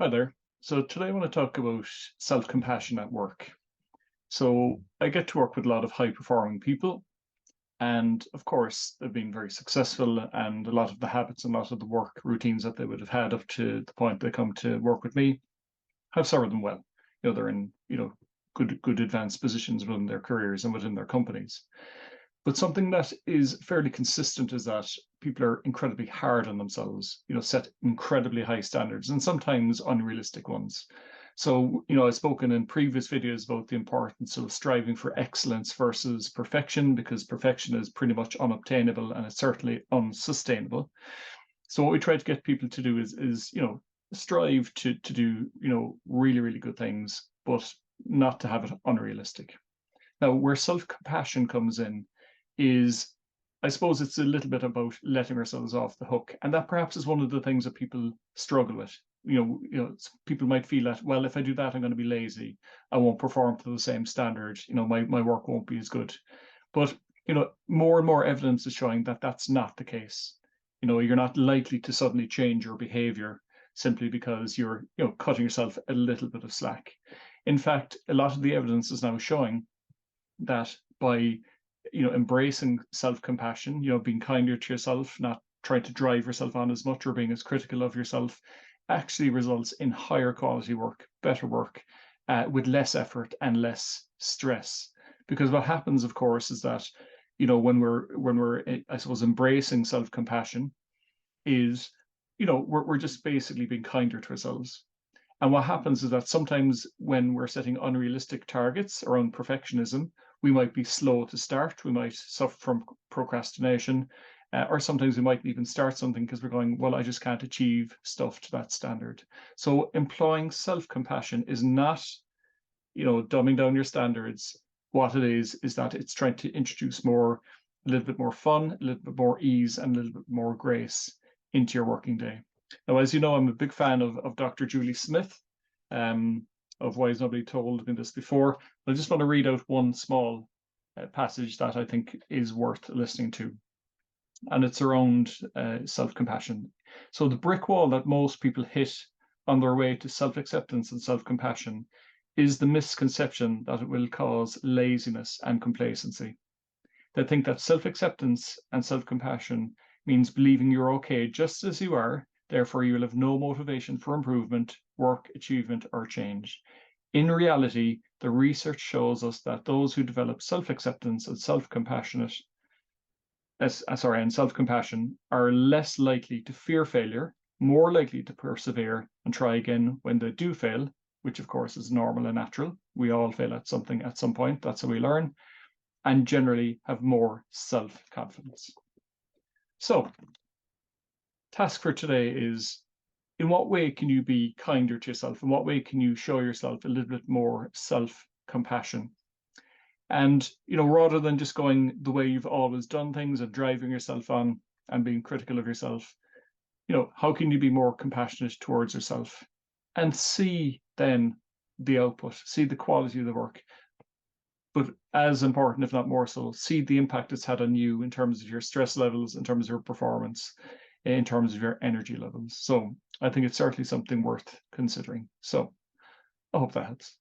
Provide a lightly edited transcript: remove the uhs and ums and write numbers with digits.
Hi there. So today I want to talk about self-compassion at work. So I get to work with a lot of high-performing people, and of course, they've been very successful, and a lot of the habits and a lot of the work routines that they would have had up to the point they come to work with me have served them well. They're in, good advanced positions within their careers and within their companies. But something that is fairly consistent is that people are incredibly hard on themselves, set incredibly high standards and sometimes unrealistic ones. So, I've spoken in previous videos about the importance of striving for excellence versus perfection, because perfection is pretty much unobtainable and it's certainly unsustainable. So what we try to get people to do is strive to do, really, really good things, but not to have it unrealistic. Now, where self-compassion comes in is, I suppose it's a little bit about letting ourselves off the hook. And that perhaps is one of the things that people struggle with. People might feel that, well, if I do that, I'm going to be lazy. I won't perform to the same standard. My work won't be as good. But, more and more evidence is showing that that's not the case. You're not likely to suddenly change your behavior simply because you're, cutting yourself a little bit of slack. In fact, a lot of the evidence is now showing that by embracing self-compassion, being kinder to yourself, not trying to drive yourself on as much or being as critical of yourself, actually results in higher quality work, better work, with less effort and less stress. Because what happens, of course, is that when we're I suppose embracing self-compassion is we're just basically being kinder to ourselves. And what happens is that sometimes when we're setting unrealistic targets around perfectionism, we might be slow to start. We might suffer from procrastination, or sometimes we might even start something because we're going, well, I just can't achieve stuff to that standard. So employing self-compassion is not, dumbing down your standards. What it is that it's trying to introduce a little bit more fun, a little bit more ease, and a little bit more grace into your working day. Now, as you know, I'm a big fan of Dr. Julie Smith, of Why Has Nobody Told Me This Before. I just want to read out one small passage that I think is worth listening to, and it's around self-compassion. So the brick wall that most people hit on their way to self-acceptance and self-compassion is the misconception that it will cause laziness and complacency. They think that self-acceptance and self-compassion means believing you're okay just as you are, therefore you will have no motivation for improvement, work, achievement, or change. In reality, the research shows us that those who develop self-acceptance and self-compassion are less likely to fear failure, more likely to persevere and try again when they do fail, which of course is normal and natural. We all fail at something at some point. That's how we learn, and generally have more self-confidence. So, task for today is, in what way can you be kinder to yourself? In what way can you show yourself a little bit more self-compassion? And, rather than just going the way you've always done things and driving yourself on and being critical of yourself, how can you be more compassionate towards yourself and see then the output, see the quality of the work, but as important, if not more so, see the impact it's had on you in terms of your stress levels, in terms of your performance, in terms of your energy levels. So I think it's certainly something worth considering. So I hope that helps.